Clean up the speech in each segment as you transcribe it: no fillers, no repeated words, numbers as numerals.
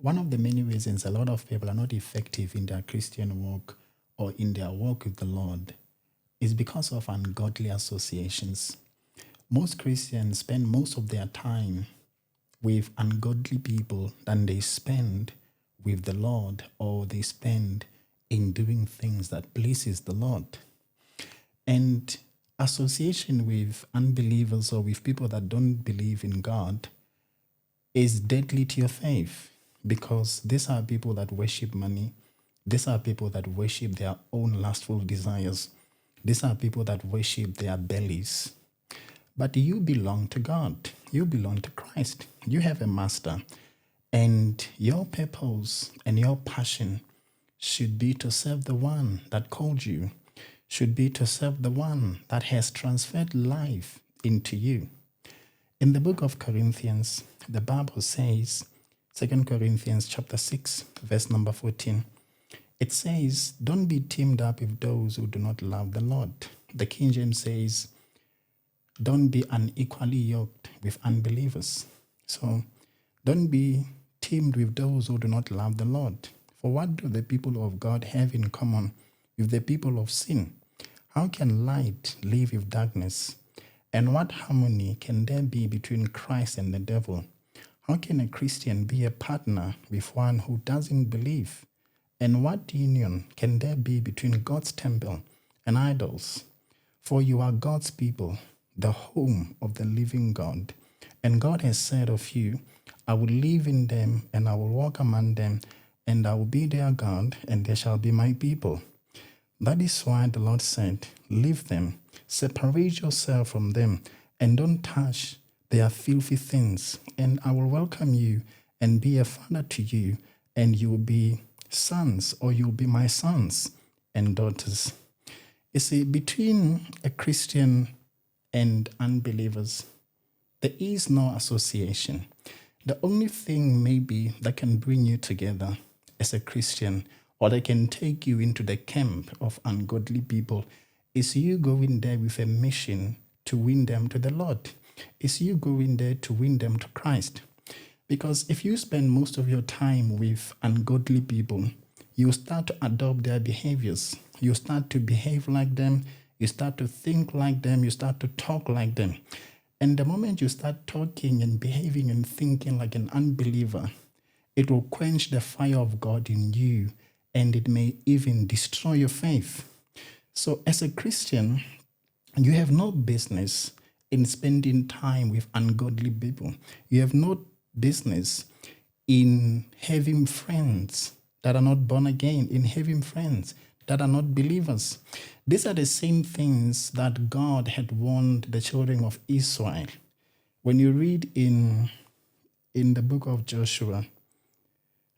one of the many reasons a lot of people are not effective in their Christian walk or in their walk with the Lord is because of ungodly associations. Most Christians spend most of their time with ungodly people than they spend with the Lord, or they spend in doing things that pleases the Lord. And association with unbelievers or with people that don't believe in God is deadly to your faith, because these are people that worship money. These are people that worship their own lustful desires. These are people that worship their bellies. But you belong to God. You belong to Christ. You have a master. And your purpose and your passion should be to serve the one that called you, should be to serve the one that has transferred life into you. In the book of Corinthians, the Bible says, 2 Corinthians chapter 6, verse number 14, it says, don't be teamed up with those who do not love the Lord. The King James says, don't be unequally yoked with unbelievers. So don't be teamed with those who do not love the Lord. For what do the people of God have in common with the people of sin? How can light live with darkness? And what harmony can there be between Christ and the devil? How can a Christian be a partner with one who doesn't believe? And what union can there be between God's temple and idols? For you are God's people, the home of the living God. And God has said of you, I will live in them, and I will walk among them, and I will be their God, and they shall be my people. That is why the Lord said, leave them, separate yourself from them, and don't touch their filthy things, and I will welcome you and be a father to you, and you will be sons, or you will be my sons and daughters. You see, between a Christian and unbelievers, there is no association. The only thing maybe that can bring you together as a Christian, or that can take you into the camp of ungodly people, is you going there with a mission to win them to the Lord. Is you going there to win them to Christ. Because if you spend most of your time with ungodly people, you start to adopt their behaviors. You start to behave like them. You start to think like them. You start to talk like them. And the moment you start talking and behaving and thinking like an unbeliever, it will quench the fire of God in you, and it may even destroy your faith. So as a Christian, you have no business in spending time with ungodly people. You have no business in having friends that are not born again, in having friends that are not believers. These are the same things that God had warned the children of Israel. When you read in the book of Joshua,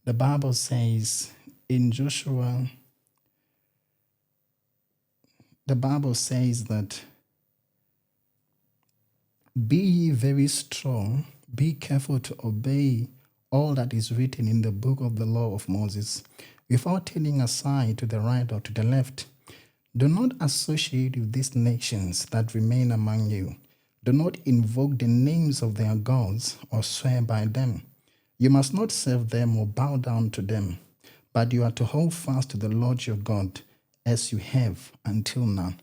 the Bible says in Joshua, the Bible says that, be ye very strong, be careful to obey all that is written in the book of the law of Moses, without turning aside to the right or to the left. Do not associate with these nations that remain among you. Do not invoke the names of their gods or swear by them. You must not serve them or bow down to them, but you are to hold fast to the Lord your God, as you have until now.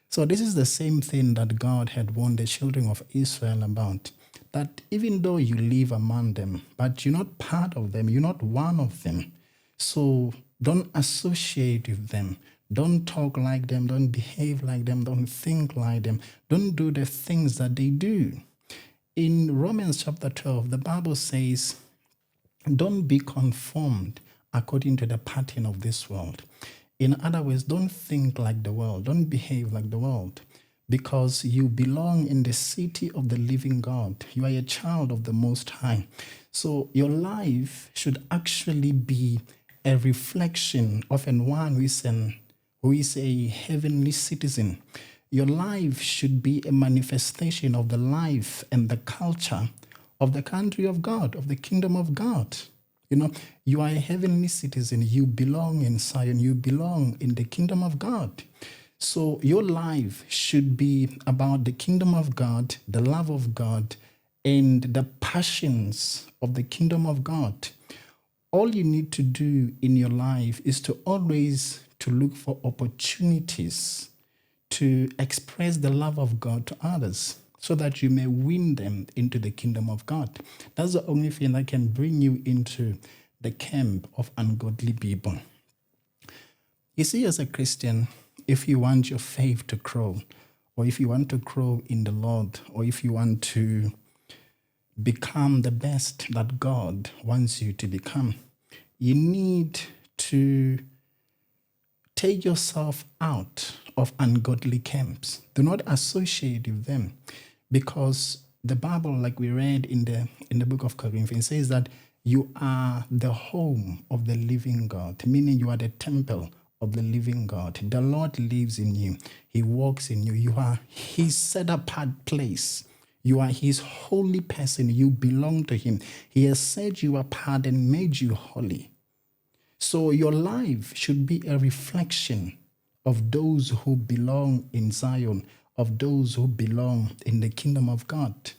So this is the same thing that God had warned the children of Israel about, that even though you live among them, but you're not part of them, you're not one of them. So don't associate with them. Don't talk like them. Don't behave like them. Don't think like them. Don't do the things that they do. In Romans chapter 12, the Bible says, don't be conformed according to the pattern of this world. In other words, don't think like the world. Don't behave like the world, because you belong in the city of the living God. You are a child of the Most High. So your life should actually be a reflection of one who is a heavenly citizen. Your life should be a manifestation of the life and the culture of the country of God, of the kingdom of God. You are a heavenly citizen. You belong in Zion. You belong in the kingdom of God. So your life should be about the kingdom of God, the love of God, and the passions of the kingdom of God. All you need to do in your life is to always to look for opportunities to express the love of God to others so that you may win them into the kingdom of God. That's the only thing that can bring you into the camp of ungodly people. You see, as a Christian, if you want your faith to grow, or if you want to grow in the Lord, or if you want to become the best that God wants you to become, you need to take yourself out of ungodly camps. Do not associate with them, because the Bible, like we read in the book of Corinthians, says that you are the home of the living God, meaning you are the temple of the living God. The Lord lives in you. He walks in you. You are his set apart place. You are his holy person. You belong to him. He has set you apart and made you holy. So your life should be a reflection of those who belong in Zion, of those who belong in the kingdom of God.